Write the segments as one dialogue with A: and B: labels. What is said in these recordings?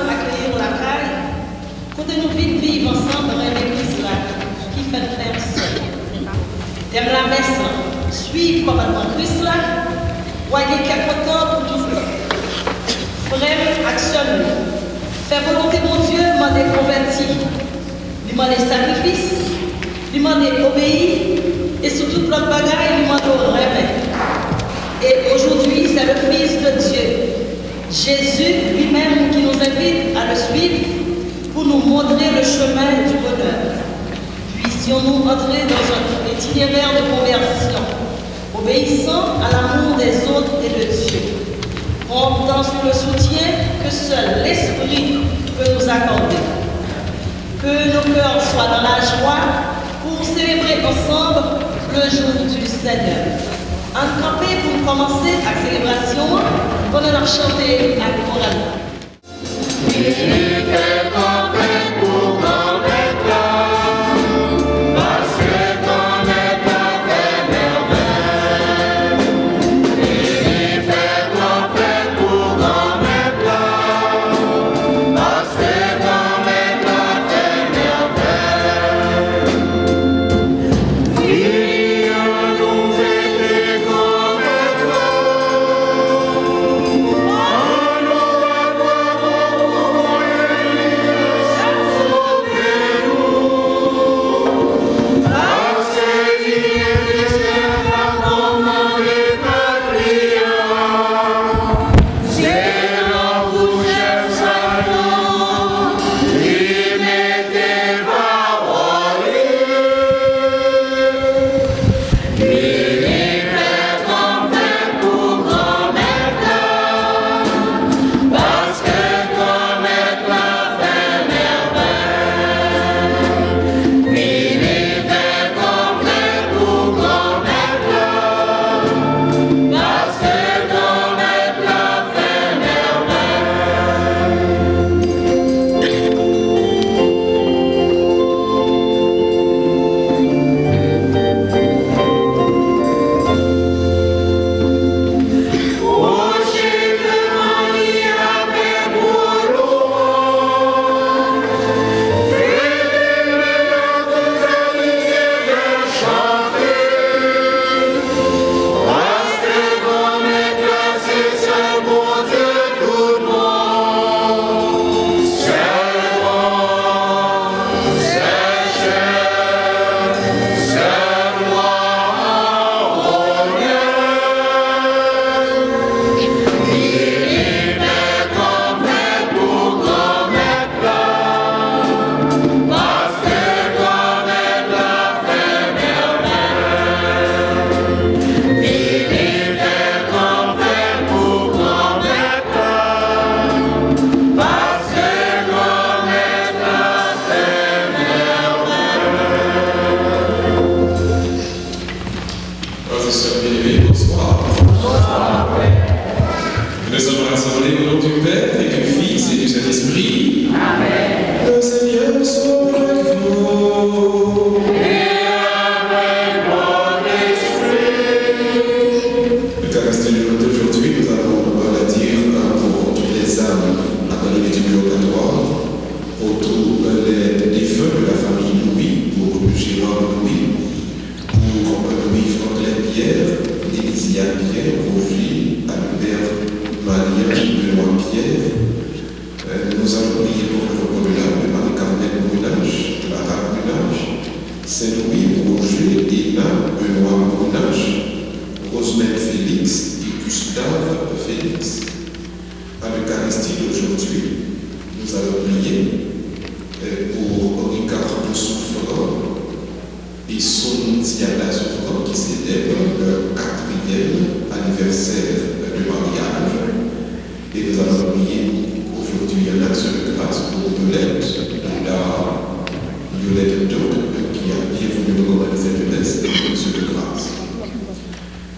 A: accueillir la caille, quand nous vivons ensemble dans l'église là, qui fait faire seul. T'aimes la messe, suivre commandement Christ là, voyez quelque temps pour tout ça. Frère, actionne. Faire volonté de mon Dieu, demander converti, demander sacrifice, demander obéir, et surtout l'autre bagaille, demander remet. Et aujourd'hui, c'est le Fils de Dieu, Jésus lui-même, qui nous invite à le suivre pour nous montrer le chemin du bonheur. Puissions-nous entrer dans un itinéraire de conversion, obéissant à l'amour des autres et de Dieu, comptant sur le soutien que seul l'Esprit peut nous accorder. Que nos cœurs soient dans la joie pour célébrer ensemble le jour du Seigneur. En camper pour commencer la célébration, pendant la chanter à chorale.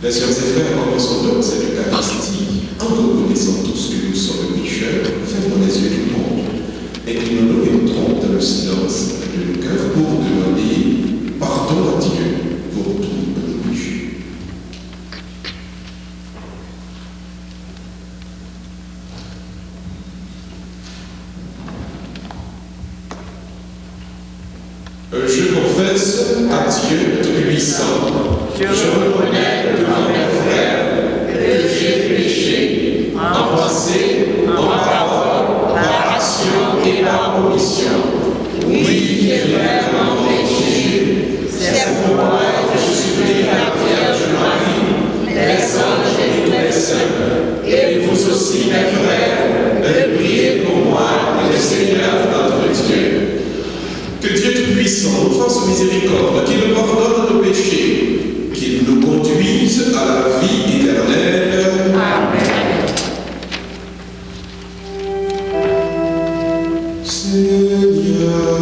B: Mes sœurs et frères, commençons donc cette Eucharistie en reconnaissant tous que nous sommes pécheurs, fermons les yeux du monde et que nous nous mettrons dans le silence de nos cœurs pour demander pardon à Dieu pour tous nos péchés. Je confesse à Dieu Tout-Puissant, je reconnais devant mes frères que j'ai péché en pensée, en parole, par action et par omission. Oui, j'ai vraiment péché. C'est pourquoi je supplie la Vierge Marie, les anges et tous les saints, et vous aussi mes frères, de prier pour moi et le Seigneur notre Dieu. Que Dieu Tout-Puissant nous fasse miséricorde, qu'il nous pardonne nos péchés, qu'il nous conduise à la vie éternelle. Amen. Seigneur,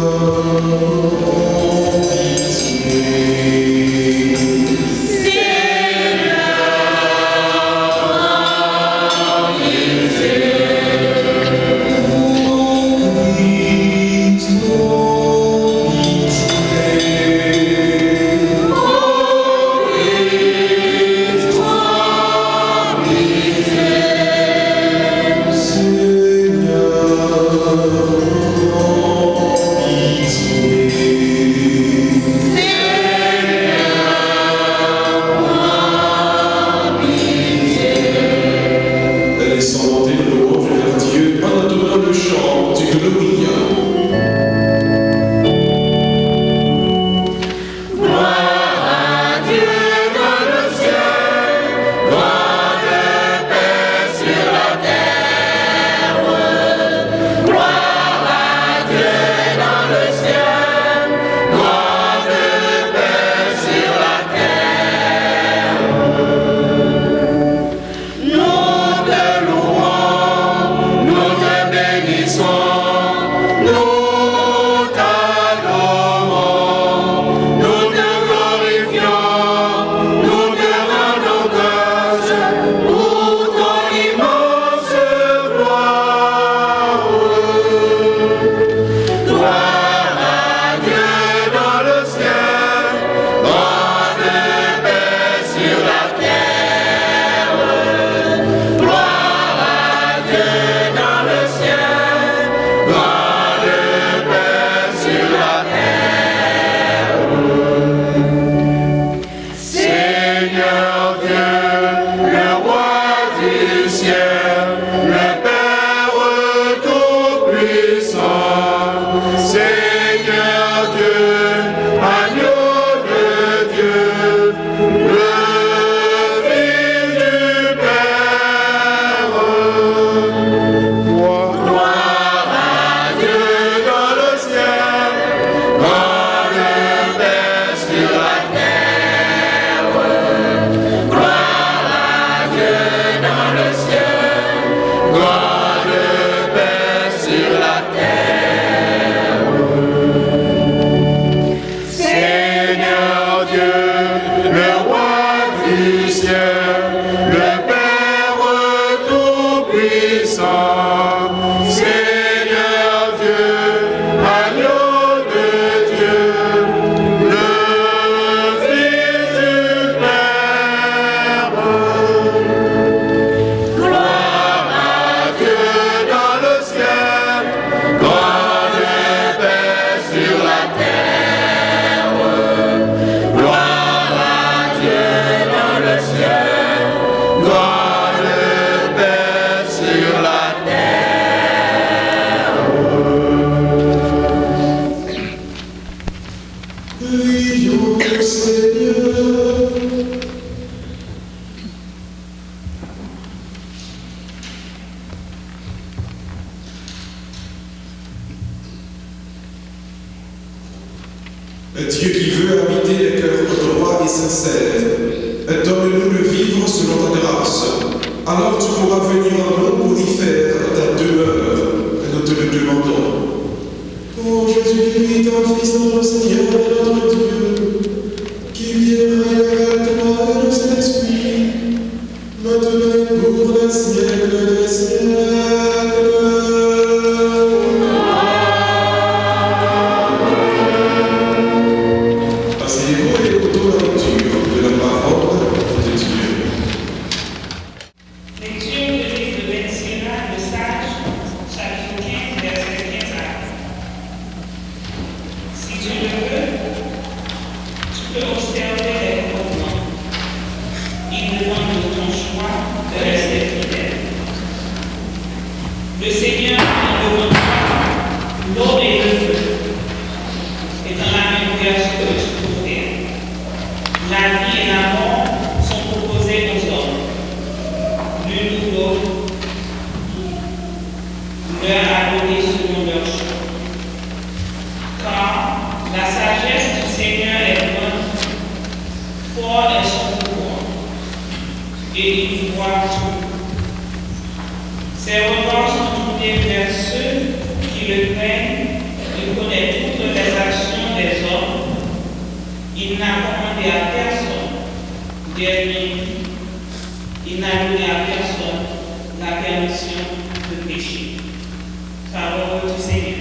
C: Dieu qui veut habiter les cœurs droits et sincères, donne-nous de vivre selon ta grâce. Alors tu pourras venir en nous pour y faire ta demeure, et nous te le demandons. Ô Jésus-Christ, ton Fils, notre Seigneur et notre Dieu, qui viendra également de cet esprit, maintenant et pour les siècles des siècles.
A: Si tu le veux,
D: qui le craignent, il connaît toutes les actions des hommes. Il n'a commandé à personne des nuits. Il n'a donné à personne la permission de pécher. Parole du Seigneur.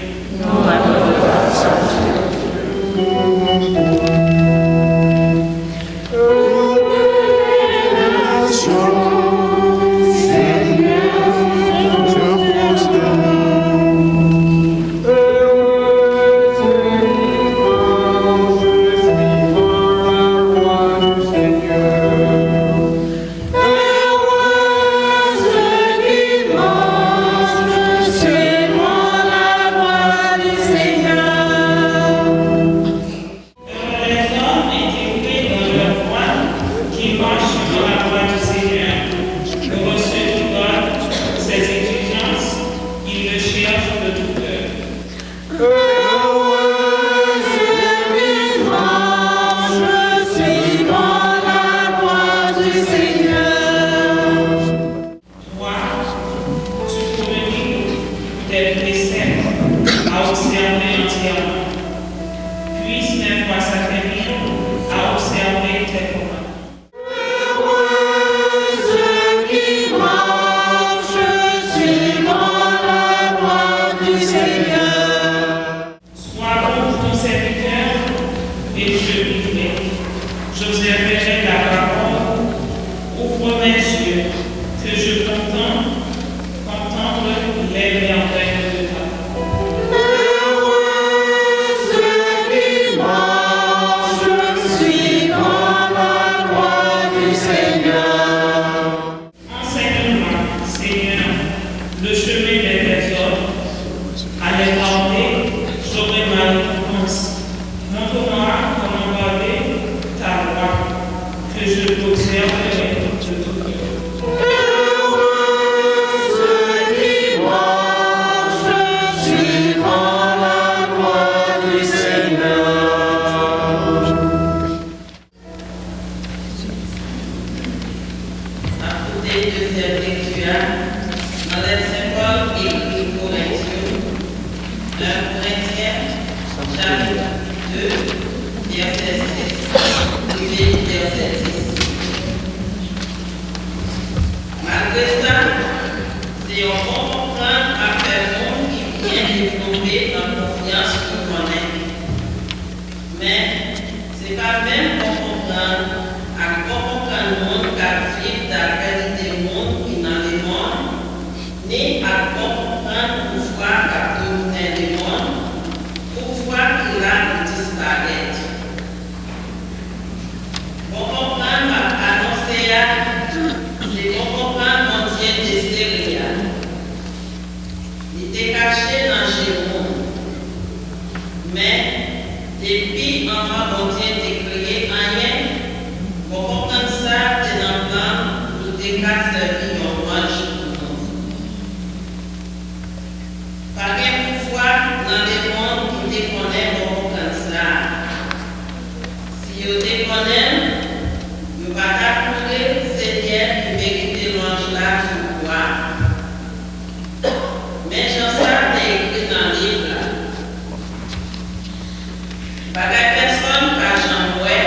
A: Bagay personne pas j'en vois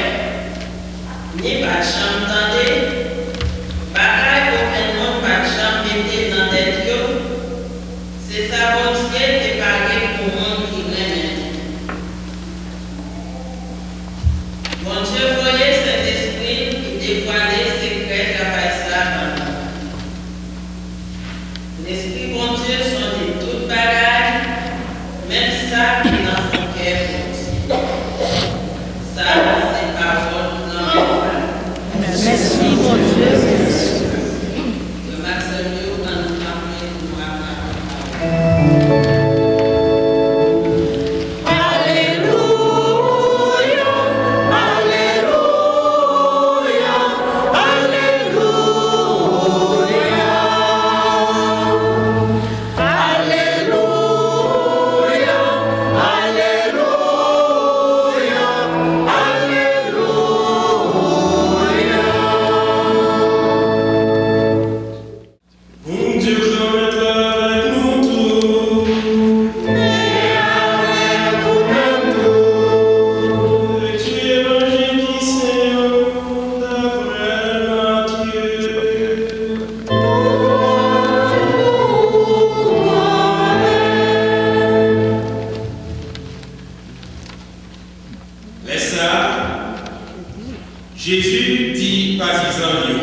E: Jésus dit partisan yo.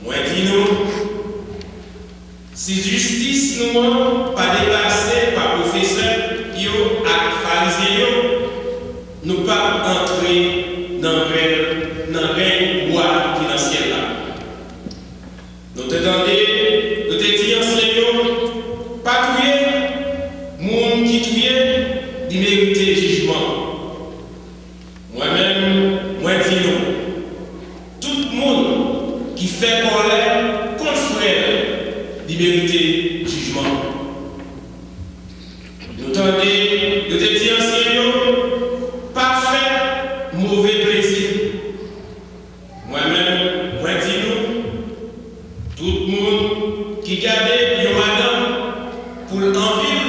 E: Moi dis nous, si justice nous pas dépassé par professeur yo ak pharisien yo, nous pas entrer dans le règne roi qui dans le ciel là. Nous te demandons, nous te disons Seigneur, pas tuer, monde qui tue, il mérite jugement. Moi-même, moi dis nous, tout le monde qui fait colère contre frère, il mérite jugement. Nous tendons, nous te disons Seigneur, pas faire mauvais plaisir. Moi-même, moi dis nous, tout le monde qui garde une madame pour l'envie,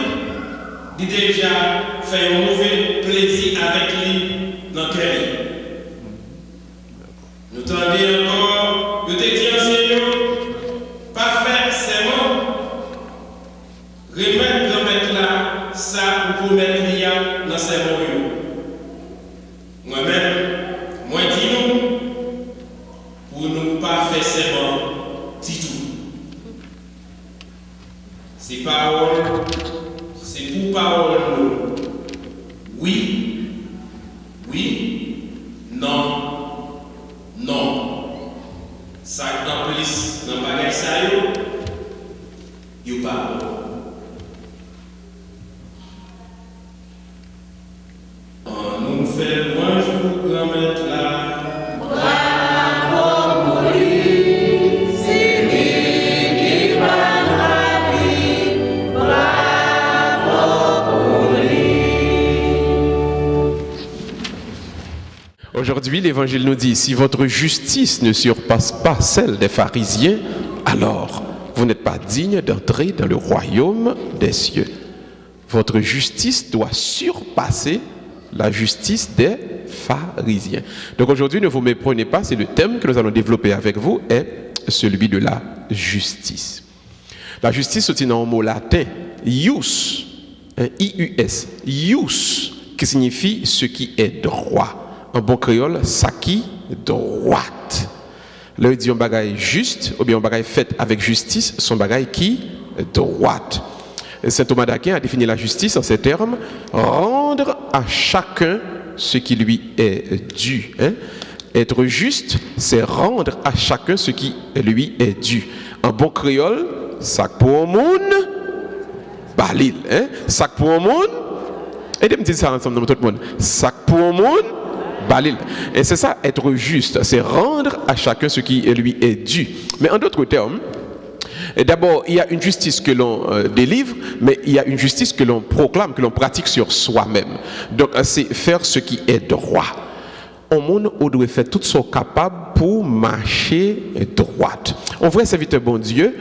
E: il déjà fait un mauvais plaisir avec lui dans le cœur. Nous tendons encore, nous te disons Seigneur, pas faire serment, remettre là, ça pour mettre l'IA dans ses mots. Moi-même, moi dis nous, pour ne pas faire serment, dit tout. C'est parole, c'est pour parole nous. Oui, oui, non, non. Ça dans plus dans bagage ça yo pas. Nous faisons loin pour grand-mère là.
F: Aujourd'hui, l'Évangile nous dit, si votre justice ne surpasse pas celle des pharisiens, alors vous n'êtes pas digne d'entrer dans le royaume des cieux. Votre justice doit surpasser la justice des pharisiens. Donc aujourd'hui, ne vous méprenez pas, c'est le thème que nous allons développer avec vous, est celui de la justice. La justice, c'est un mot latin, ius, I-U-S, ius, qui signifie ce qui est droit. En bon créole, ça qui droite. Là, il dit un bagaille juste, ou bien un bagaille fait avec justice, son bagaille qui droite. Saint Thomas d'Aquin a défini la justice en ces termes, rendre à chacun ce qui lui est dû. Être juste, c'est rendre à chacun ce qui lui est dû. En bon créole, ça pour monde, balil. Ça pour monde, et me dire ça ensemble dans tout le monde. Ça pour monde, balil. Et c'est ça, être juste, c'est rendre à chacun ce qui lui est dû. Mais en d'autres termes, d'abord, il y a une justice que l'on délivre, mais il y a une justice que l'on proclame, que l'on pratique sur soi-même. Donc, c'est faire ce qui est droit. Au monde, on doit faire tout ce capable pour marcher droite. On vrai serviteur bon Dieu,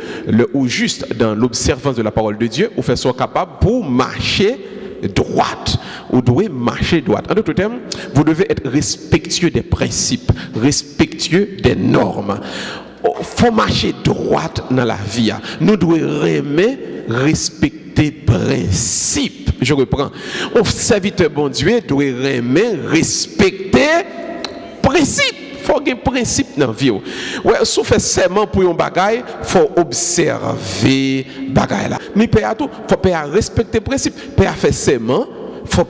F: ou juste dans l'observance de la parole de Dieu, on fait ce capable pour marcher droite. Vous devez marcher droite. En d'autres termes, vous devez être respectueux des principes, respectueux des normes. Il faut marcher droite dans la vie. Nous devons aimer, respecter principes. Je reprends. Un serviteur bon Dieu doit aimer, respecter principes. Il faut qu'il y ait un principe dans la vie. Ouais, si on fait serment pour un bagaille, il faut observer le bagaille là. Mais il faut respecter le principe. Il faut faire serment. Il faut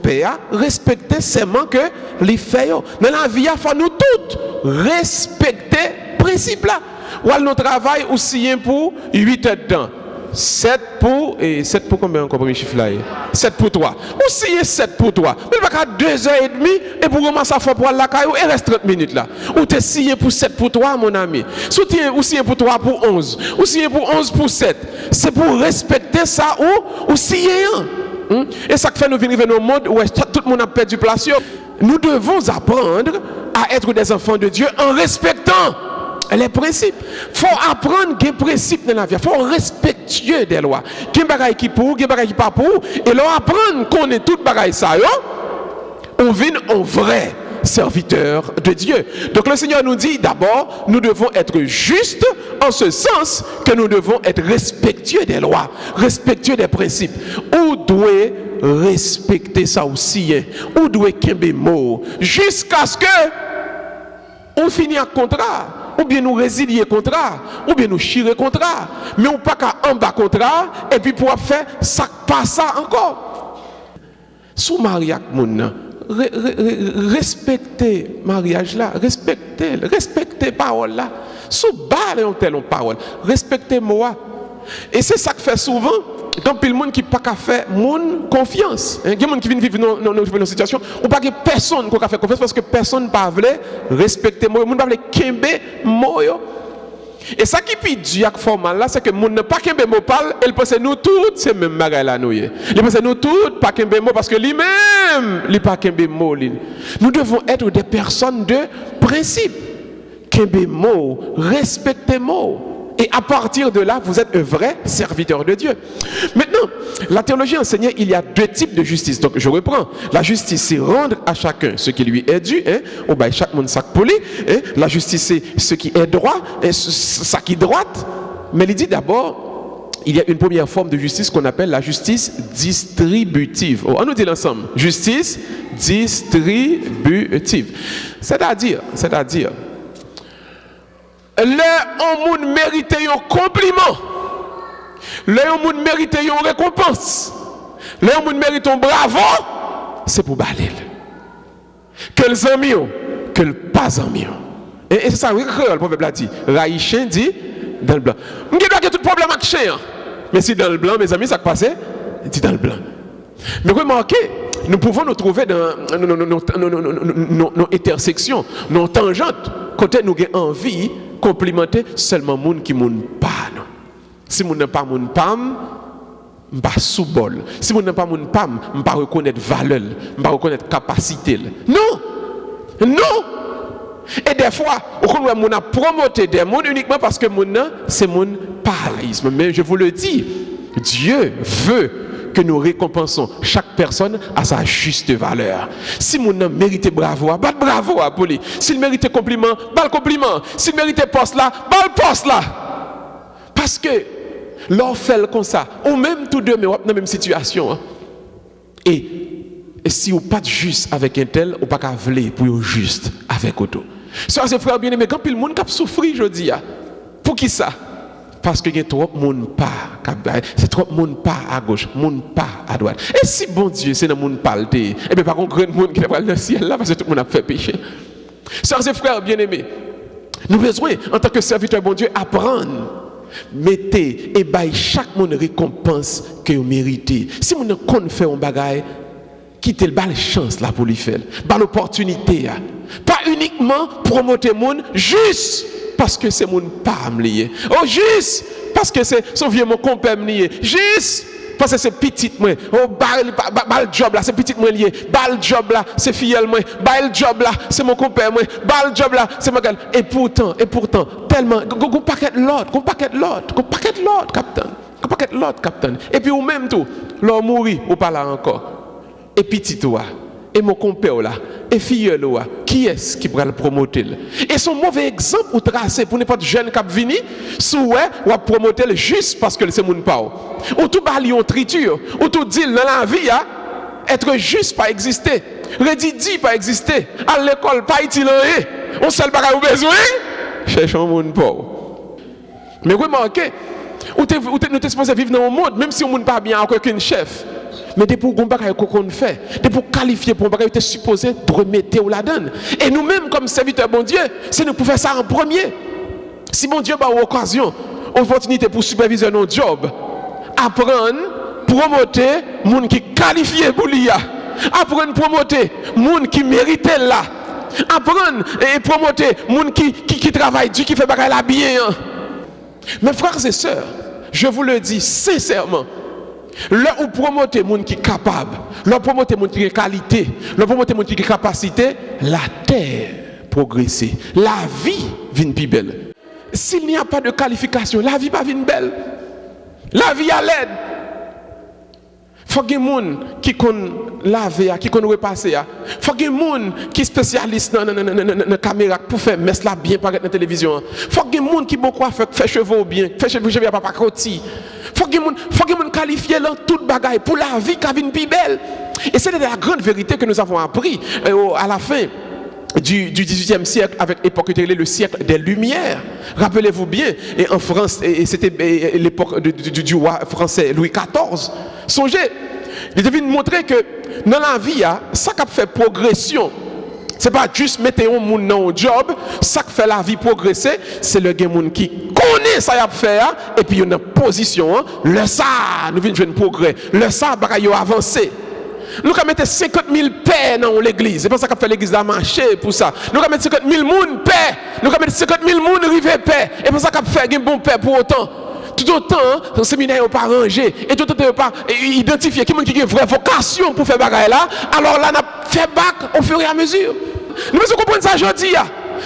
F: respecter le serment que les fait. Dans la vie, il faut nous tous respecter le principe là. Ou alors, nous travaillons aussi pour 8 heures de temps. 7 pour combien encore premier chiffre là? 7 pour 3. Ou si 7 pour 3. Mais il va 2h30 et pour commencer à faire pour la caille, il reste 30 minutes là. Ou tu es signé pour 7 pour 3, mon ami. Ou signé pour 3 pour 11. Ou signé pour 11 pour 7. C'est pour respecter ça ou signer. Et ça fait nous venir dans un monde où tout le monde a perdu place. Nous devons apprendre à être des enfants de Dieu en respectant les principes. Il faut apprendre des principes dans la vie. Il faut respecter des lois. Qui bagaille qui pour, qui bagaille qui pas pour. Et leur apprendre qu'on est tout bagaille ça. On vient en vrai serviteur de Dieu. Donc le Seigneur nous dit d'abord, nous devons être justes en ce sens que nous devons être respectueux des lois, respectueux des principes. Ou doit respecter ça aussi. Hein. Ou doit kembe mot jusqu'à ce que on finit un contrat, ou bien nous résilier contrat, ou bien nous chirer contrat, mais on pas qu'à en bas contrat et puis pour faire ça pas ça encore. Sous mariage moun respectez mariage là, respectez parole là. Sous bas on tel on parole, respectez moi. Et c'est ça que fait souvent quand il y a des gens qui ne peuvent pas faire confiance. Il y a des gens qui viennent vivre dans une situation où pas personne qui peut faire confiance parce que personne ne peut respecter moi, personne ne peut kembe moi. Et ça qui est dur avec formal là, c'est que les gens ne pas kembe moi parle, ils pensent nous tous c'est même bagaille là nous. Ils pensent nous tous pas kembe moi parce que lui-même, il pas kembe moi. Nous devons être des personnes de principe. Kembe moi, respectez moi. Et à partir de là, vous êtes un vrai serviteur de Dieu. Maintenant, la théologie enseignait il y a deux types de justice. Donc, je reprends. La justice, c'est rendre à chacun ce qui lui est dû. Hein? Ou bien, chaque monde sac poli. Hein? La justice, c'est ce qui est droit. Et ça qui est droite. Mais il dit d'abord, il y a une première forme de justice qu'on appelle la justice distributive. Oh, on nous dit l'ensemble. Justice distributive. C'est-à-dire, le monde mérite un compliment, le monde mérite une récompense, le monde mérite un bravo, c'est pour baler. Que les amis, que les pas amis. Et c'est ça, le proverbe l'a dit. Raïchen dit dans le blanc. Je ne dois pas tout problème avec chien. Mais si dans le blanc, mes amis, ça passe, dit dans le blanc. Mais remarquez, nous pouvons nous trouver dans nos intersections, nos tangentes, côté nous avons envie complimenter seulement les gens qui ne pas. Non. Si les gens pas moun pam, je ne pas sous bol. Si les gens pas moun pam, je ne pas reconnaître valeur, je ne pas reconnaître capacité. Non! Non! Et des fois, on a promoté des gens uniquement parce que c'est mon paralysme. Mais je vous le dis, Dieu veut que nous récompensons chaque personne à sa juste valeur. Si mon homme mérite bravo, bat bravo à Poli. S'il mérite compliment, bat le compliment. S'il mérite poste là, bat le poste là. Parce que l'on fait comme ça, ou même tous deux, mais dans la même situation. Hein. Et si vous pas juste avec un tel, vous pas qu'à vouloir pour être juste avec autre. Soeurs et frères bien-aimés, quand le monde qui souffre aujourd'hui, pour qui ça? Parce qu'il y a trop de monde pas, c'est trop de monde pas à gauche, monde pas à droite. Et si bon Dieu, c'est dans le monde pas, et bien par contre, il y a un monde qui est dans le ciel là, parce que tout le monde a fait péché. Sœurs et frères bien-aimés, nous avons besoin, en tant que serviteur bon Dieu, apprendre. Mettez et baillez chaque monde récompense que vous méritez. Si vous ne fait un bagage, quittez le bal chance là pour lui faire, bal opportunité. Pas uniquement promoter le monde juste parce que c'est mon pas lié. Oh, juste parce que c'est son vieux mon compère lié. Juste parce que c'est petit moi. Oh, bal job là, c'est petit moi lié. Bal job là, c'est filleul moi. Bal job là, c'est mon compère moi. Bal job là, c'est ma gueule. Et pourtant, tellement, go paquet l'autre, capitaine. Et puis ou même tout, l'homme mourit ou pas là encore. Et petit toi. Et mon compère là, et fille là, qui est-ce qui pourra le promoter? Et son mauvais exemple ou tracé pour n'importe jeune qui vini, souhait ou promoter juste parce que c'est mon pas. Ou tout bali on triture, ou tout dit dans la vie, être juste pas exister, redidi pas exister, à l'école pas utile rien, on seul bagage ou besoin, cherchons mon pas. Mais remarquez, ou nous sommes supposés vivre dans un monde, même si on ne pas bien encore qu'un chef. Mais depuis pour qu'on fait, depuis pour qualifier pour un bagage, était supposé de remettre ou la donne. Et nous-mêmes, comme serviteurs bon Dieu, c'est nous pour faire ça en premier. Si mon Dieu a une occasion, opportunité pour superviser nos jobs, apprendre, promoter, moun qui qualifié pour l'IA, apprendre, promoter, moun qui mérite là, apprendre et promoter, moun qui travaille, qui fait bagage là bien. Mes frères et sœurs, je vous le dis sincèrement. Là où promoter les gens qui sont capables, là où promoter les gens qui ont qualité, là où promoter les gens qui ont capacité, la terre progresse. La vie vient plus belle. S'il n'y a pas de qualification, la vie ne vient pas belle. La vie à l'aide. Il faut que les gens qui connaissent laver, qui connaissent repasser. Il faut que les gens qui sont spécialistes dans la caméra pour faire messe là bien paraître dans la télévision. Il faut que les gens qui beaucoup faire cheveux bien, faire cheveux pas crottis. Il faut que les gens qualifiés dans toute bagaille pour la vie qui vient plus belle. Et c'est la grande vérité que nous avons appris à la fin du XVIIIe siècle, avec l'époque qui était le siècle des Lumières. Rappelez-vous bien, et en France, et c'était l'époque du roi français Louis XIV. Songez, il devait nous montrer que dans la vie, ça qui fait progression, c'est pas juste mettre un monde dans un job, ça qui fait la vie progresser, c'est le monde qui connaît ça y a faire et puis il y a une position, le ça, nous venons de jouer un progrès, le ça, il y a avancé. Nous avons mis 50 000 paix dans l'église. C'est pas ça qu'on fait l'église à marcher pour ça. Nous avons mis 50 000 personnes paix. Nous avons mis 50 000 personnes arriver paix. Et pour ça qu'on fait un bon paix pour autant. Tout autant, le séminaire n'est pas rangé. Et tout autant, pas identifié qui a une vraie vocation pour faire bagaille là. Alors là, on a fait bac au fur et à mesure. Nous devons comprendre ça aujourd'hui.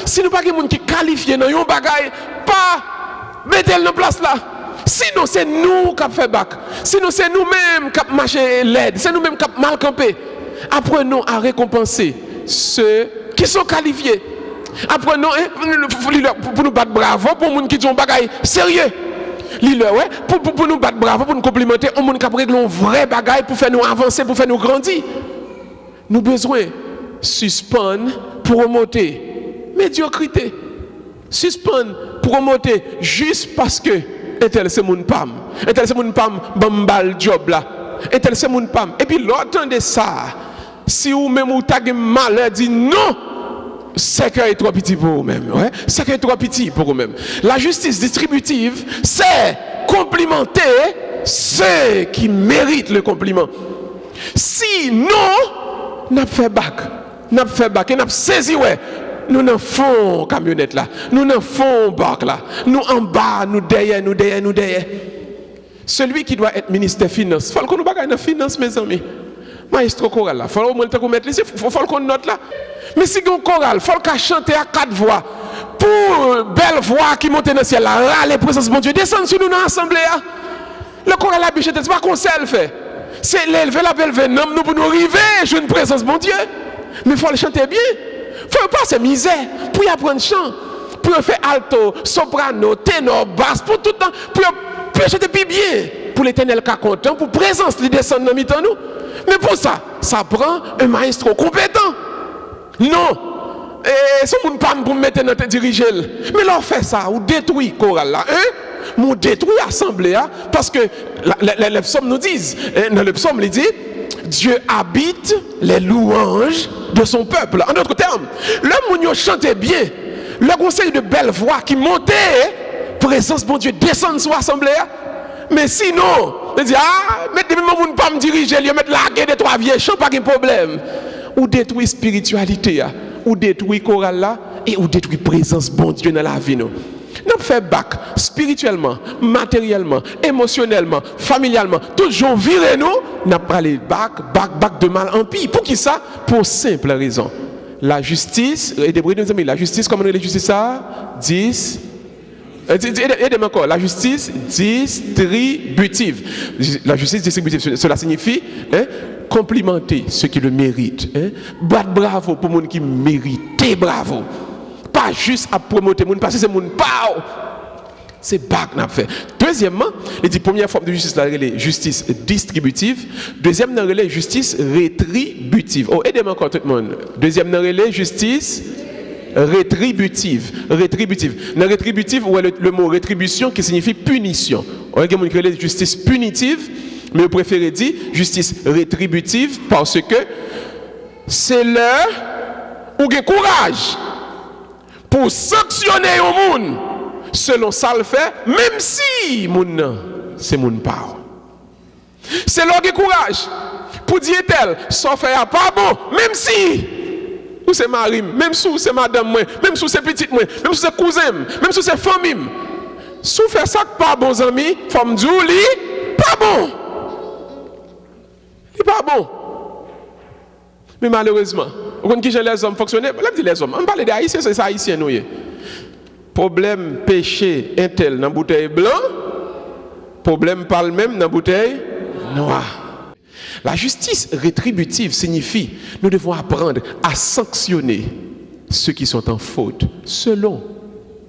F: Si nous n'avons pas de qui qualifié dans un bagaille, pas mettez-le en place là. Sinon, c'est nous qui avons fait bac. Sinon, c'est nous-mêmes qui avons marché l'aide. C'est nous-mêmes qui avons mal campé. Apprenons à récompenser ceux qui sont qualifiés. Apprenons pour nous battre bravo pour les gens qui ont bagaille sérieux. Pour nous battre bravo, pour nous complimenter, on a réglé un vrai bagaille pour faire nous avancer, pour faire nous grandir. Nous avons besoin de suspendre, promoter médiocrité. Suspendre, promoter juste parce que et tel c'est mon pam. Et tel c'est mon pam, bambal job là. Et tel c'est mon pam. Et puis l'autre de ça, si vous même vous avez mal, dit non, c'est qu'il est trop petit pour vous-même. Ouais? C'est qu'il est trop petit pour vous-même. La justice distributive, c'est complimenter ceux qui méritent le compliment. Sinon, n'a fait bac, et n'a saisi ouais. Nous n'en font camionnette là, nous n'en font bac là, nous en bas, nous derrière. Celui qui doit être ministre des Finances, il faut qu'on nous bagaille dans finance, mes amis. Maestro choral là, il faut au moins qu'on mette ici, il faut qu'on note là. Mais si on choral, il faut qu'on chante à 4 voix pour belle voix qui monte dans le ciel là, râler présence de Dieu, descendre sur nous dans l'assemblée. Le choral là, c'est pas qu'on sait le faire. C'est l'élever la belle venom, nous pour nous arriver, j'ai une présence de Dieu. Mais il faut le chanter bien. Faut pas se misère pour y apprendre chant, pour faire alto, soprano, ténor, basse, pour tout le temps, pour chanter plus bien, pour l'Éternel qui est content, pour présence lui descendre dans mi-temps nous. Mais pour ça, ça prend un maestro compétent. Non, et ce monde pas pour mettre notre diriger. Mais leur fait ça, ou détruit chorale là, ou détruit l'assemblée parce que les psaumes nous disent, dans le psaume il dit Dieu habite les louanges de son peuple. En d'autres termes, le monde chantait bien, le conseil de belle voix qui montait, présence bon Dieu descend sur l'assemblée. Mais sinon, il dit mettez même mon pas me diriger, il mettre la guerre de 3 vieilles chants, pas de problème. Ou détruit spiritualité, ou détruit chorale là, et ou détruit présence bon Dieu dans la vie nous. Nous faisons bac spirituellement, matériellement, émotionnellement, familialement. Toujours virer nous, nous parlé bac de mal en pire. Pour qui ça? Pour simple raison. La justice, la justice, comment on dit la justice ça? Aidez-moi encore. La justice distributive. La justice distributive, cela signifie complimenter ceux qui le méritent. Battre bravo pour les gens qui méritent. Bravo. Pas juste à promouvoir les gens, parce que c'est mon pao. C'est bac n'a fait. Deuxièmement, il dit première forme de justice, la justice distributive. Deuxième, la justice rétributive. Oh, aidez-moi encore tout le monde. Deuxième, la justice rétributive. Dans rétributive, ou le mot rétribution qui signifie punition. On a quelqu'un qui la justice punitive, mais vous préférez dire justice rétributive parce que c'est l'heure où il y a courage pour sanctionner au monde selon ça le fait, même si moun c'est moun pas. C'est l'heure de courage pour dire tel, ça fait pas bon, même si ou c'est mari, même si c'est madame moi, même si c'est petite moi, même si c'est cousin, même si c'est famille. Si vous faites ça pas bon amis, femme dit pas bon. Il pas bon. Mais malheureusement, vous connaissez qui les hommes fonctionner, là dit les hommes, on parle des haïtiens, c'est ça haïtien nous. Problème péché intel dans bouteille blanc, problème parle même dans bouteille noire. La justice rétributive signifie nous devons apprendre à sanctionner ceux qui sont en faute selon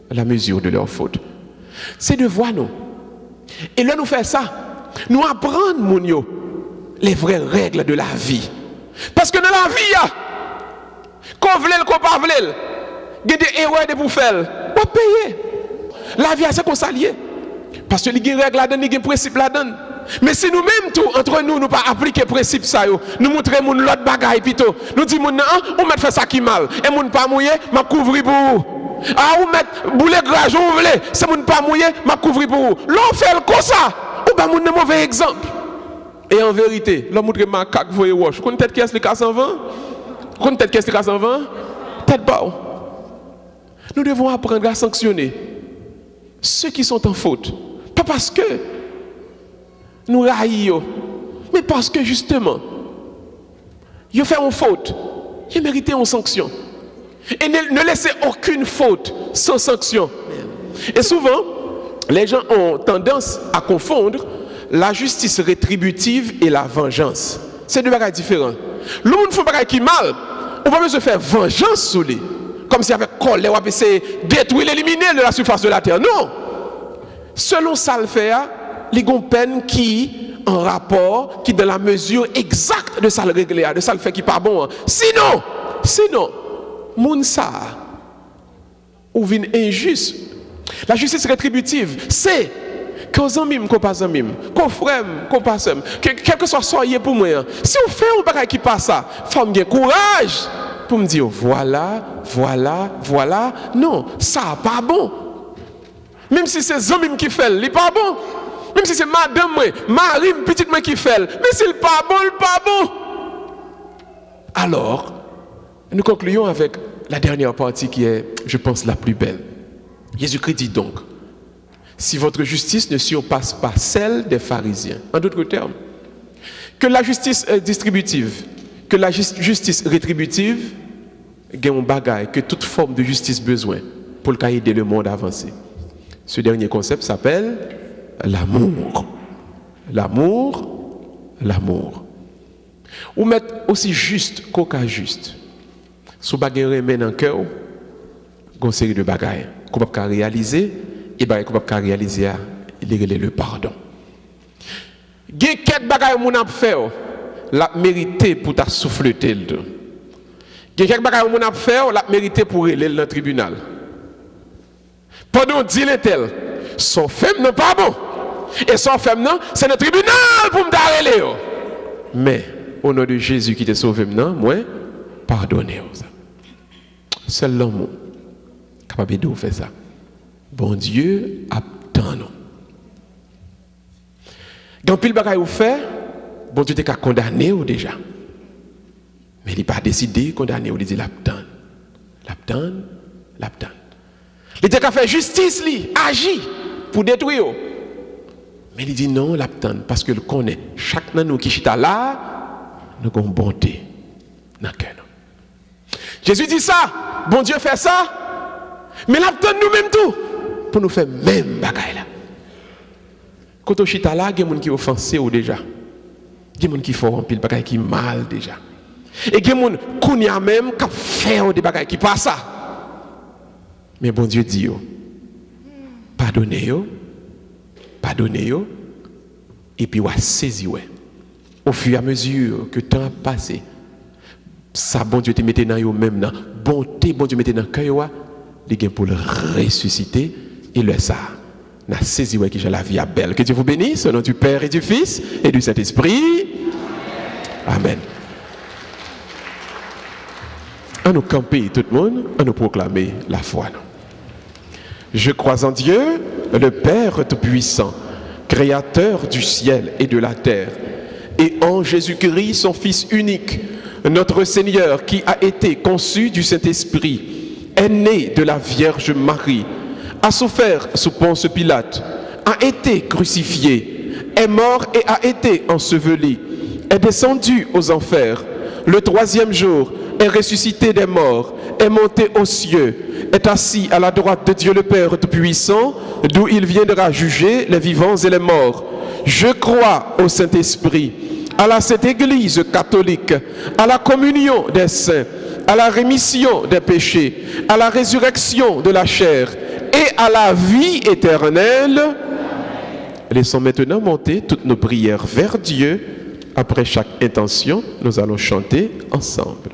F: la mesure de leur faute. C'est de voir nous. Et là, nous faisons ça. Nous apprenons, mon yo, les vraies règles de la vie. Parce que dans la vie, qu'on veut, qu'on pas veut, il y a des erreurs de pour faire. On va payer. La vie, c'est qu'on s'allie. Parce que il y a des règles là-dedans, il y a des principes là-dedans. Mais si nous-mêmes, tout, entre nous, nous pas appliquer le principe, ça, nous montrons l'autre bagaille plutôt. Nous disons, non, on met fait ça qui mal. Et mon pas mouillé, m'a couvrir pour vous. Ah, ou mettre boulet gras, on veut, c'est mon pas mouillé, m'a couvrir pour vous. L'on fait comme ça. Ou bien, mon mauvais exemple. Et en vérité, l'on montre ma caque, vous voyez, vous connaissez tête qui est le cas 120? Vous connaissez tête qui est le cas 120? Tête bas. Nous devons apprendre à sanctionner ceux qui sont en faute. Pas parce que nous raillons, mais parce que justement, ils font une faute, ils méritent une sanction. Et ne laissez aucune faute sans sanction. Et souvent, les gens ont tendance à confondre la justice rétributive et la vengeance. C'est deux bagages différents. Le monde fait des bagages qui mal, on va se faire vengeance sur lui. Comme si avec colère, on va essayer de détruire, l'éliminer de la surface de la terre. Non! Selon ça le fait, il y a une peine qui en rapport, qui dans la mesure exacte de ça le régler, de ça le fait qui pas bon. Sinon, moun ça, ou vin injuste. La justice rétributive, c'est qu'on aime, qu'on pas aime, qu'on frère, qu'on pas aime, quel que soit soyez pour moi. Si on fait un bagage qui passe ça, faut me dire courage pour me dire voilà. Non, ça pas bon. Même si c'est Zomim qui fait, il pas bon. Même si c'est madame, Marie, petite moi qui fait, mais c'est pas bon, il pas bon. Alors, nous concluons avec la dernière partie qui est, je pense, la plus belle. Jésus-Christ dit donc, si votre justice ne surpasse pas celle des pharisiens, en d'autres termes, que la justice distributive, que la justice rétributive, gagne un bagage que toute forme de justice besoin pour le aider le monde à avancer. Ce dernier concept s'appelle l'amour. L'amour. Ou mettre aussi juste qu'au cas juste. Si vous avez un cœur, une série de bagages qu'on peut réaliser, et qu'on peut réaliser, il est le pardon. Il y a quelques bagages qu'on a fait, la mérité pour ta souffler. Il y a quelques bagages qu'on a fait, la mérité pour aller dans le tribunal. Pendant 10 tel, son femme n'est pas bon. Et son femme, non, c'est le tribunal pour me darrer. Mais, au nom de Jésus qui t'a sauvé maintenant, moi, pardonnez. C'est l'amour capable de faire ça. Bon Dieu, attends-nous. Dans pile bagaille ou fait, bon Dieu t'a condamné ou déjà. Mais il n'a pas décidé de condamner ou il dit l'abdon. Il t'a fait justice, agit pour détruire. Mais il dit non, l'abdon, parce qu'il connaît. Chaque nous qui chita là, nous avons bonté dans le cœur. Jésus dit ça, bon Dieu fait ça, mais l'abdon nous-mêmes tout, pour nous faire même bagaille là. Quand on chita là, il y a des gens qui offensés ou déjà. Il y a des gens qui font remplir bagaille qui mal déjà. Et il y a des gens qui ont même fait des bagailles qui passent ça. Mais bon Dieu dit, pardonnez, et puis saisir. Au fur et à mesure que le temps a passé, ça, bon Dieu te mette dans eux même, dans bonté, bon Dieu mette dans le cœur, il y a pour le ressusciter, et le ça, n'a saisi qui j'ai la vie à belle. Que Dieu vous bénisse, au nom du Père et du Fils et du Saint-Esprit. Amen. À nous camper tout le monde, à nous proclamer la foi. Je crois en Dieu, le Père Tout-Puissant, Créateur du ciel et de la terre, et en Jésus-Christ, son Fils unique, notre Seigneur, qui a été conçu du Saint-Esprit, est né de la Vierge Marie, a souffert sous Ponce Pilate, a été crucifié, est mort et a été enseveli, est descendu aux enfers, le troisième jour est ressuscité des morts, est monté aux cieux, est assis à la droite de Dieu le Père Tout-Puissant, d'où il viendra juger les vivants et les morts. Je crois au Saint-Esprit, à la Sainte Église catholique, à la communion des saints, à la rémission des péchés, à la résurrection de la chair et à la vie éternelle. Laissons maintenant monter toutes nos prières vers Dieu. Après chaque intention, nous allons chanter ensemble.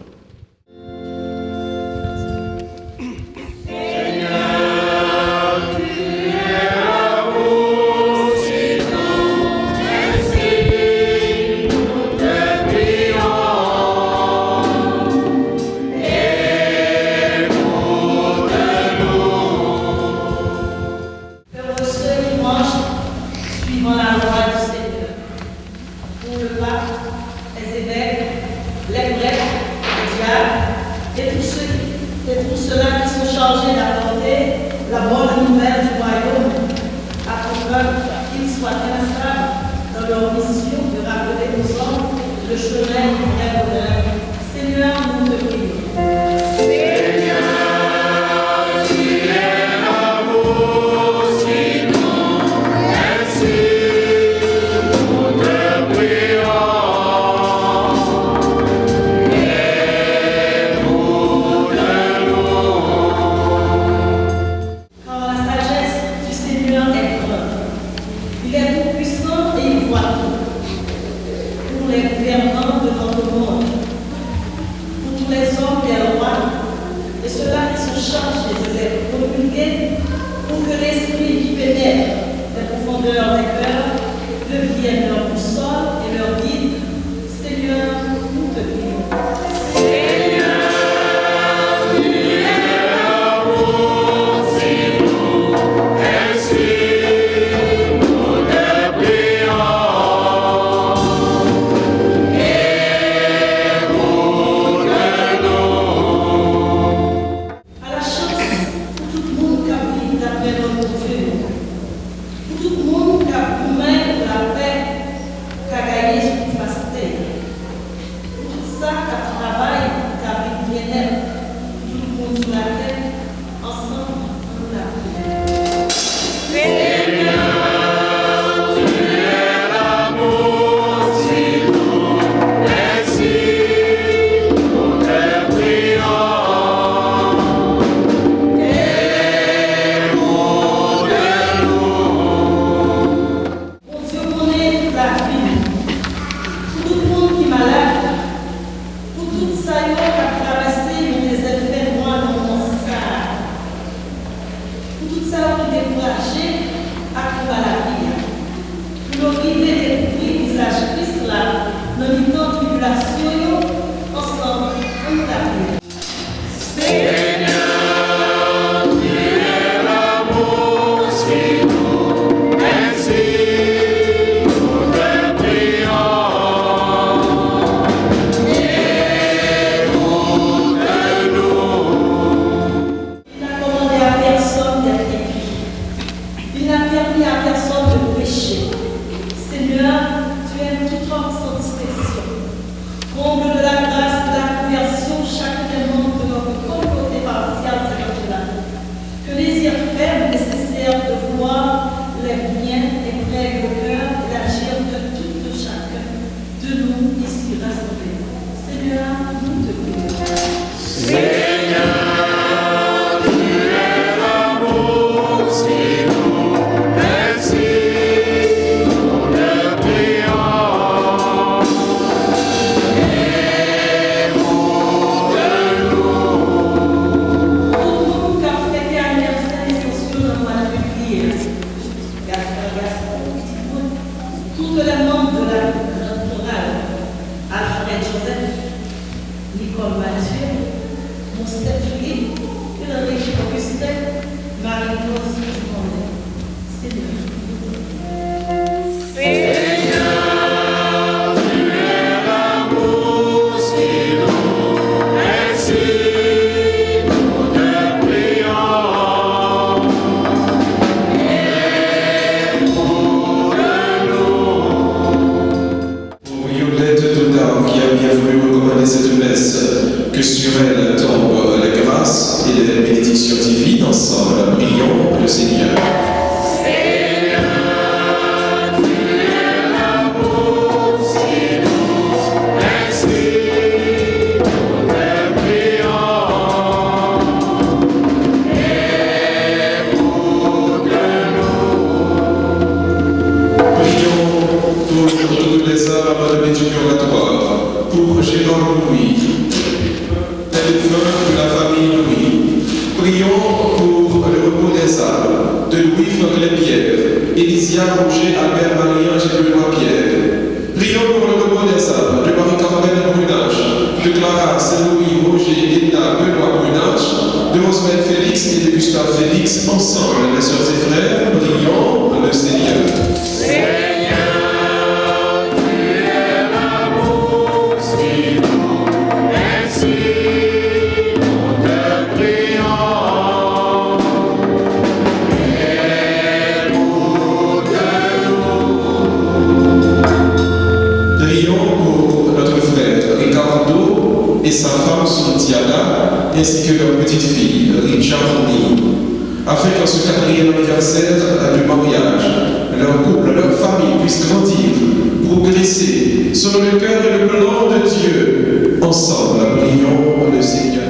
C: l'année du purgatoire, pour Gérard Louis, les défunts de la famille Louis. Prions pour le repos des âmes de Louis Franklin-Pierre, Élysia Roger, Albert Marie-Ange et Benoît Pierre. Prions pour le repos des âmes de Marie-Carmen Brunage, de Clara, Saint-Louis, Roger, Edna, Benoît Brunage, de Roswell Félix et de Gustave Félix, ensemble, mes sœurs et frères, prions le Seigneur. Et sa femme Soutiana, ainsi que leur petite fille, Richard Lee, afin qu'en ce 4e anniversaire du mariage, leur couple, leur famille puissent grandir, progresser, selon le cœur et le plan de Dieu. Ensemble, prions le Seigneur.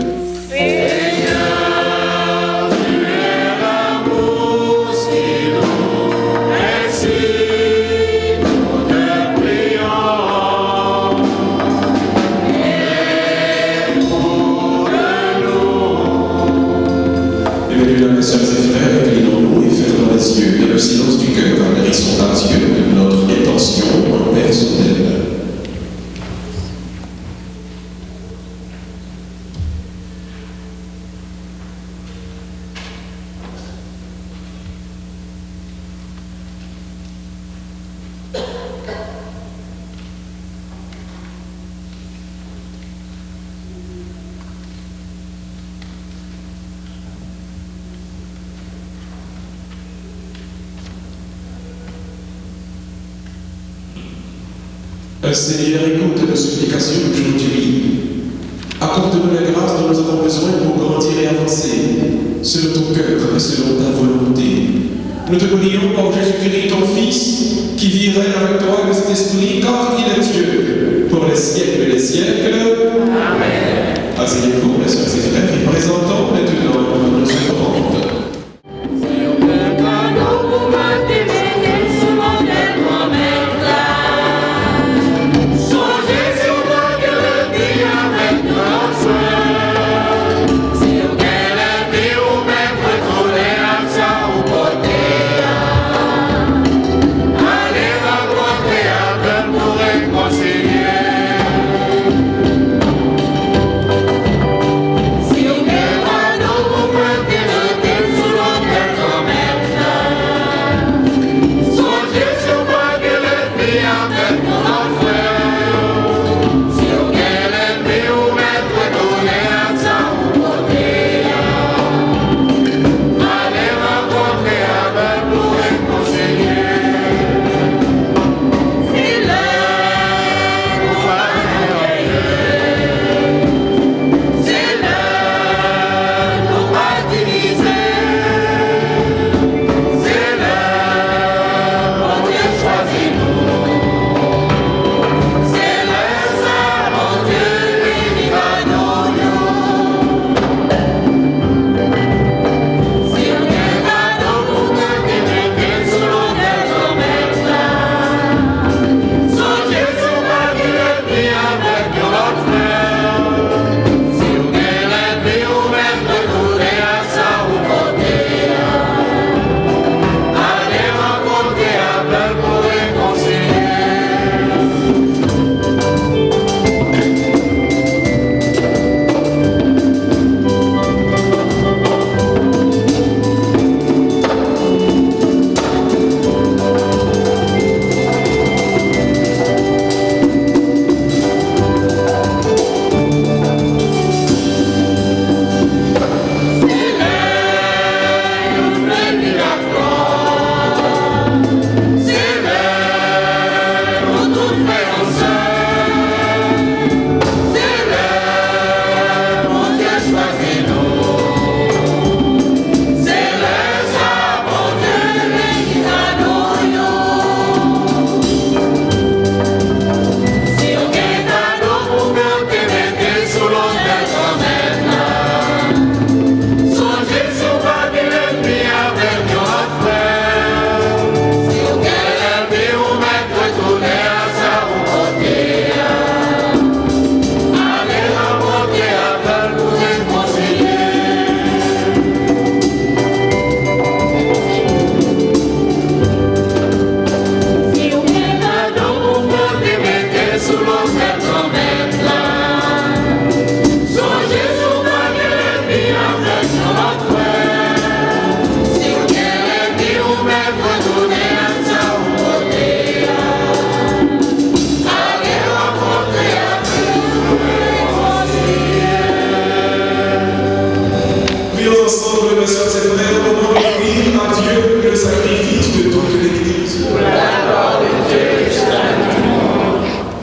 C: Sœurs et frères, inclinons-nous et fermons les yeux dans le silence du cœur, adressons à Dieu notre intention personnelle. Seigneur, écoute nos supplications d'aujourd'hui. Accorde-nous la grâce dont nous avons besoin pour grandir et avancer, selon ton cœur et selon ta volonté. Nous te prions par Jésus-Christ, ton Fils, qui vit règne avec toi et le Saint-Esprit, car il est Dieu, pour les siècles et les siècles. Amen. Asseyez-vous, mes sœurs et frères, et présentons maintenant notre offrande.
G: Reconcilier.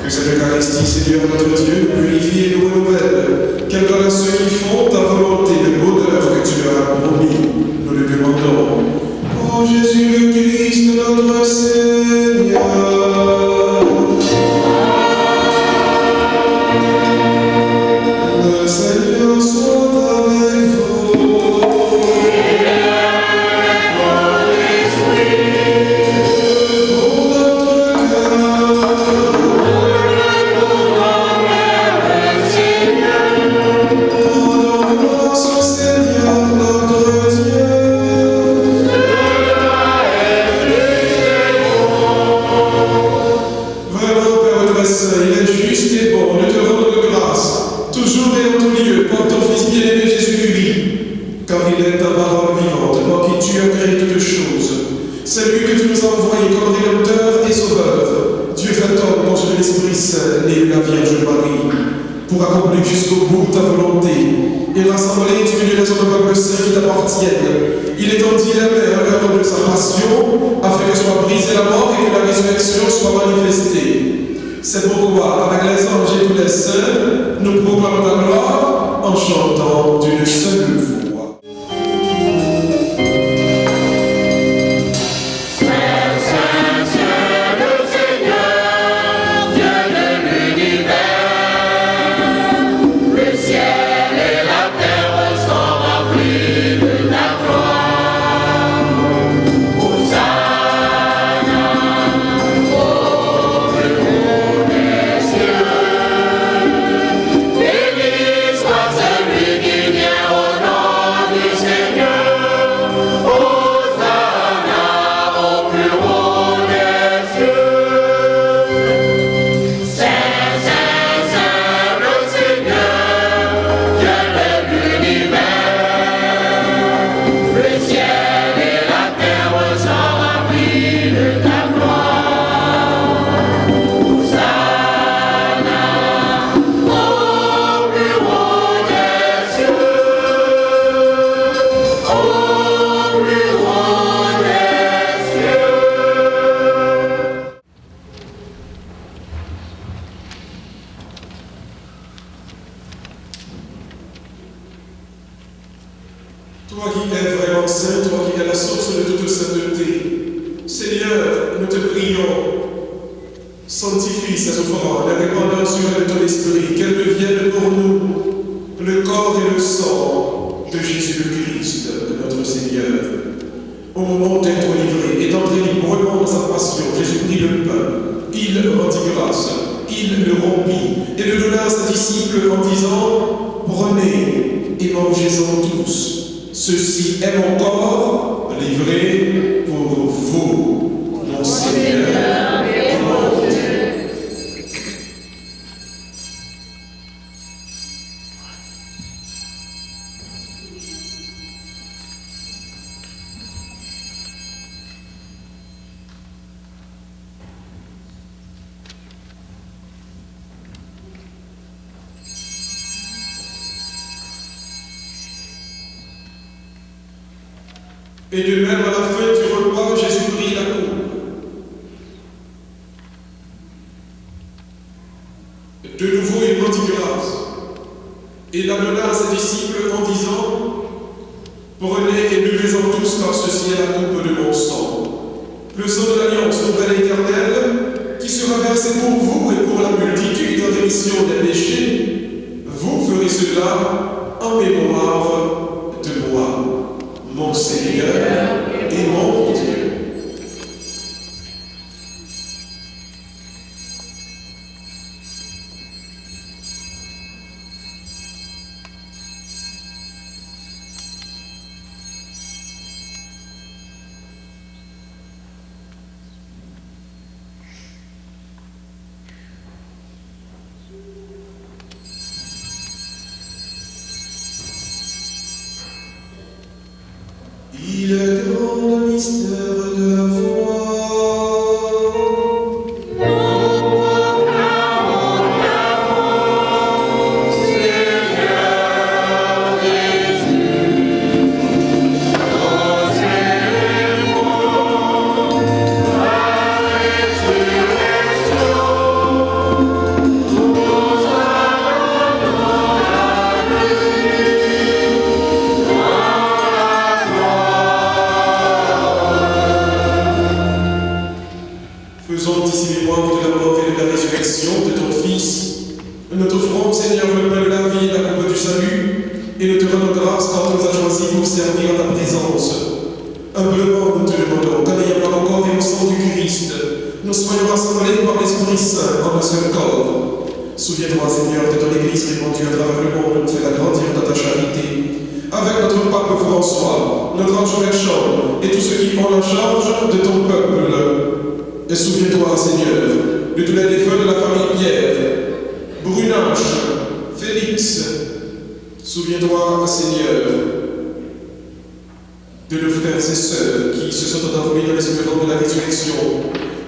C: Que cette Eucharistie, Seigneur notre Dieu, nous purifie et nous renouvelle. Qu'elle donne à ceux qui font ta volonté le bonheur que tu leur as promis. Nous le demandons. Ô Jésus le Christ, notre Seigneur. Le Seigneur soit avec vous. Pour accomplir jusqu'au bout ta volonté et rassembler du milieu des autres peuples saints qui t'appartiennent. Il étendit la mer à l'heure de sa passion, afin que soit brisée la mort et que la résurrection soit manifestée. C'est pourquoi, avec les anges et tous les saints, nous proclamons ta gloire en chantant d'une seule voix. Toi qui es vraiment saint, toi qui es la source de toute sainteté, Seigneur, nous te prions, sanctifie ces offrandes, les répandant sur elle de ton esprit, qu'elles deviennent pour nous le corps et le sang de Jésus le Christ, notre Seigneur. Au moment d'être livré et d'entrer librement dans sa passion, Jésus prit le pain, il rendit grâce, il le rompit et le donna à ses disciples en disant: prenez et mangez-en tous. Ceci est mon corps livré pour vous, mon Seigneur et mon Dieu. Et de même, à la fin du repas, Jésus prit la coupe. De nouveau, il rendit grâce et la donna à ses disciples en disant: prenez et buvez-en tous, car ceci est la coupe de mon sang, le sang de l'alliance nouvelle et éternelle, qui sera versé pour vous et pour la multitude en rémission des péchés. Vous ferez cela en mémoire de moi, mon Seigneur et mon Dieu. Il est grand le mystère de la foi.
G: Seigneur Jésus,
C: Fils. Nous t'offrons, Seigneur, le pain de la vie et la coupe du salut, et nous te rendons grâce quand tu nous as choisis pour servir en ta présence. Humblement, nous te demandons, qu'en ayant par le corps et au sang du Christ, nous soyons rassemblés par l'Esprit Saint en un seul corps. Souviens-toi, Seigneur, de ton Église répandue à travers le monde, fais-la grandir dans ta charité. Avec notre pape François, notre archevêque et tous ceux qui font la charge de ton peuple. Et souviens-toi, Seigneur, de tous les défunts de la famille Pierre, Brunache, Félix. Souviens-toi, Seigneur, de nos frères et sœurs qui se sont endormis dans l'espérance de la résurrection,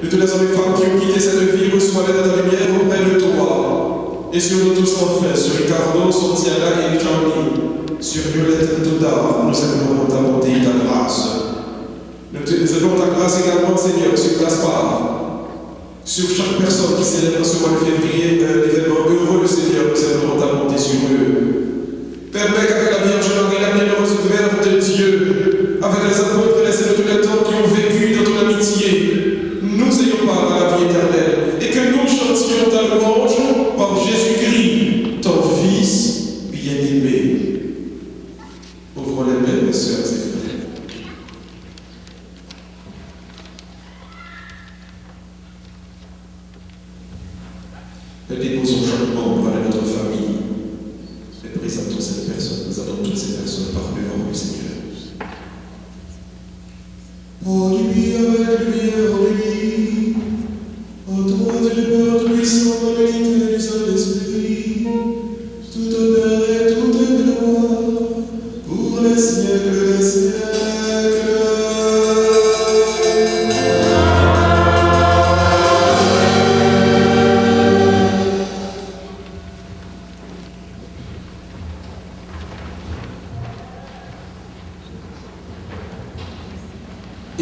C: de tous les hommes et femmes qui ont quitté cette vie, reçoivent de ta lumière auprès de toi. Et sur nous tous enfin, sur Ricardo, sur Tiana et Charlie, sur Violette Toda, nous acclamons ta bonté et ta grâce. Nous acclamons ta grâce également, Seigneur, sur Gaspard, sur chaque personne qui célèbre ce mois de février un événement heureux, Seigneur, nous acclamons ta bonté sur eux. Permets qu'avec la Vierge Marie, la bienheureuse Mère de Dieu, avec les apôtres et les saints de tous les temps qui ont vécu dans ton amitié, nous ayons part à la vie éternelle et que nous chantions ta louange par Jésus-Christ, ton Fils bien-aimé. Ouvrons les mains, mes sœurs et frères. Et déposons chaque membre à notre famille. Et présentons cette personne, nous attendons toutes ces personnes par devant le Seigneur. Oh, lui, avec lumière en lui, oh, toi, tu es le Tout-Puissant dans l'unité du Saint-Esprit, tout honneur et toute gloire, pour les siècles des siècles.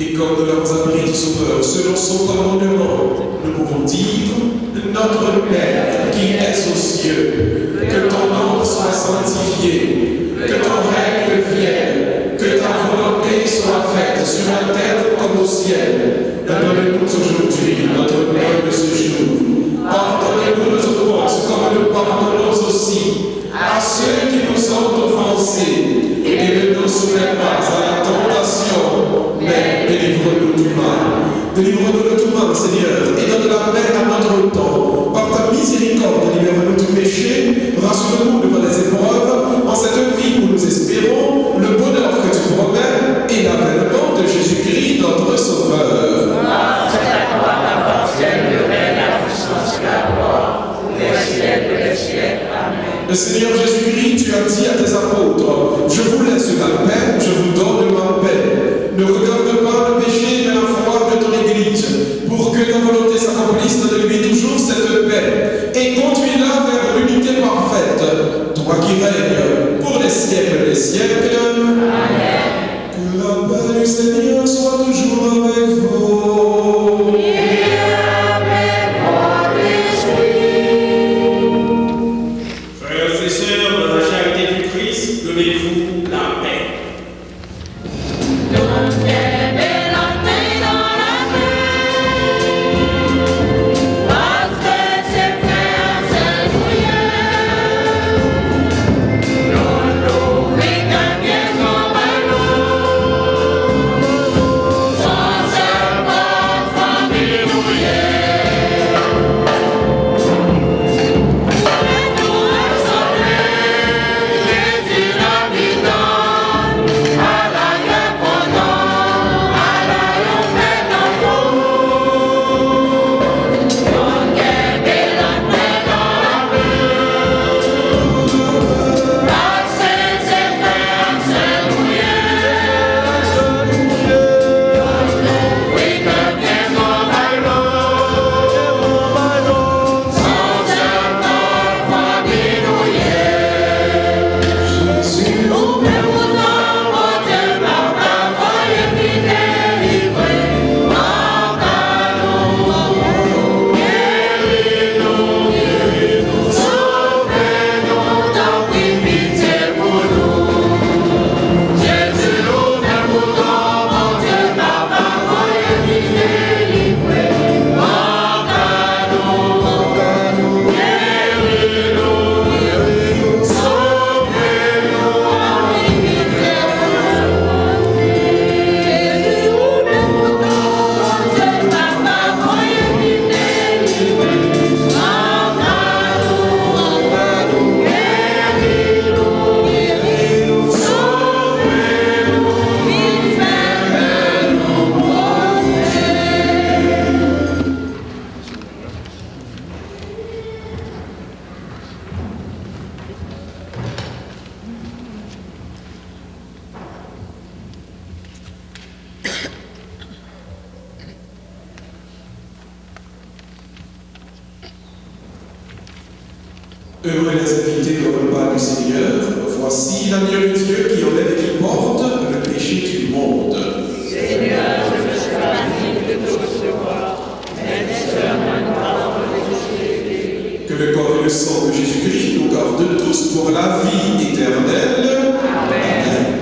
C: Et comme nous l'avons appris du Sauveur, selon son commandement, nous pouvons dire, notre Père qui es aux cieux, que ton nom soit sanctifié, que ton règne vienne, que ta volonté soit faite sur la terre comme au ciel. Donne-nous aujourd'hui notre pain de ce jour. Pardonnez-nous nos offenses comme nous pardonnons aussi à ceux qui nous ont offensés. Et ne nous soumets pas à la tentation, mais délivre-nous du mal. Délivre-nous de tout mal, Seigneur, et donne la paix à notre temps. Par ta miséricorde, libère-nous du péché, rassure-nous devant les épreuves, en cette vie où nous espérons le bonheur que tu promets et l'avènement de Jésus-Christ, notre Sauveur.
G: C'est à toi la force, le règne, la puissance, la gloire, pour les siècles des siècles. Amen.
C: Le Seigneur Jésus-Christ, tu as dit à tes apôtres, je vous laisse la paix, je vous donne ma paix. Ne regarde pas le péché, mais la foi de ton Église, pour que ta volonté s'accomplisse, donne-lui toujours cette paix, et conduis-la vers l'unité parfaite, toi qui règnes pour les siècles des siècles. Amen. Que la paix du Seigneur soit toujours avec vous.
G: Et avec votre esprit.
E: Frères et sœurs, dans la charité du Christ, donnez-vous la paix.
G: Don't
C: Heureux les invités au repas du Seigneur, voici l'agneau de Dieu qui enlève et qui porte le péché du monde.
G: Seigneur, je ne suis pas digne de te recevoir, mais dis-moi une parole de
C: Que le corps et le sang de Jésus-Christ nous gardent tous pour la vie éternelle. Amen.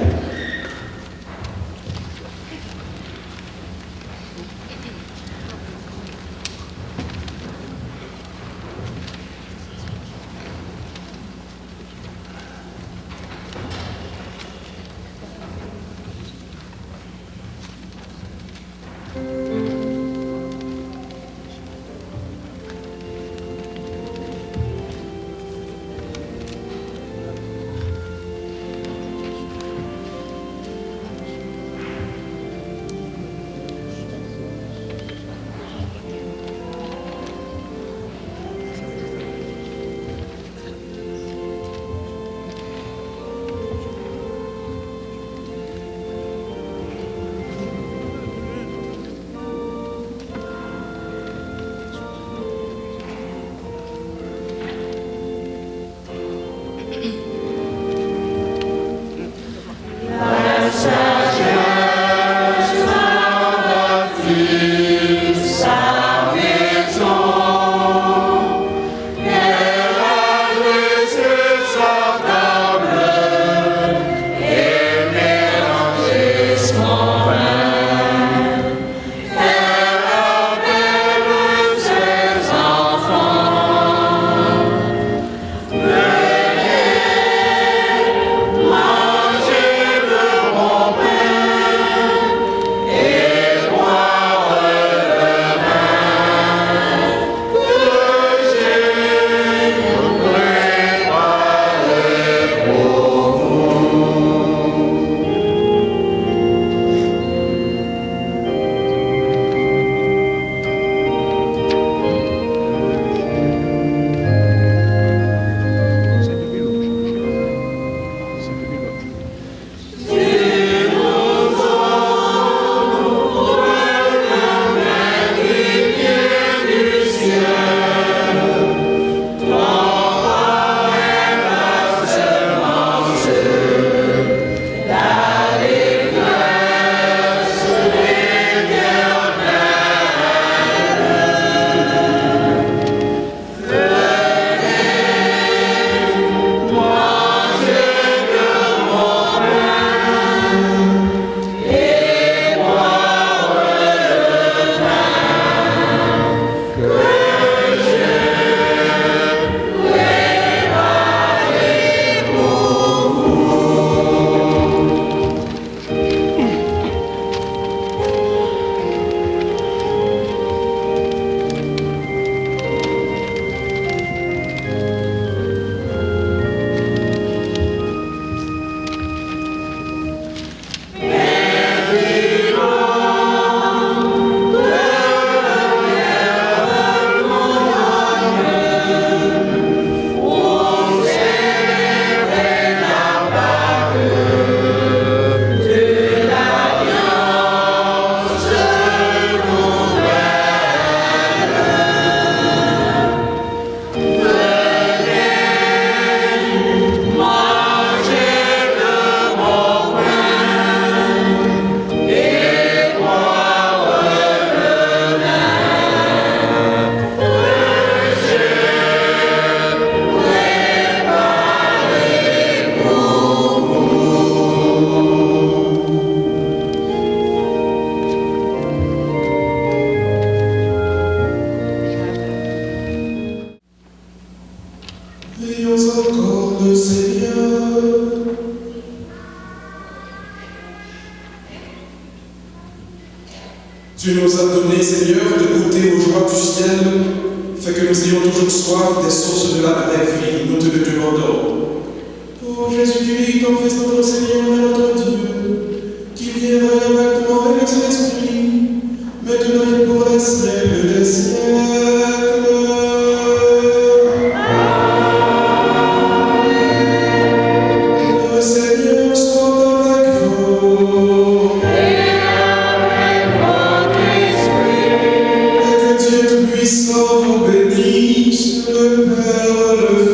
C: Tu nous as donné, Seigneur, de goûter aux joies du ciel, fait que nous ayons toujours soif des sources de la vraie vie. Nous te le demandons. Ô Jésus-Christ, confessons notre Seigneur et notre Dieu, qui viendra avec toi avec son esprit, maintenant et pour les siècles des siècles. Le Seigneur soit avec vous. Dieu Tout-Puissant vous bénisse, le Père, le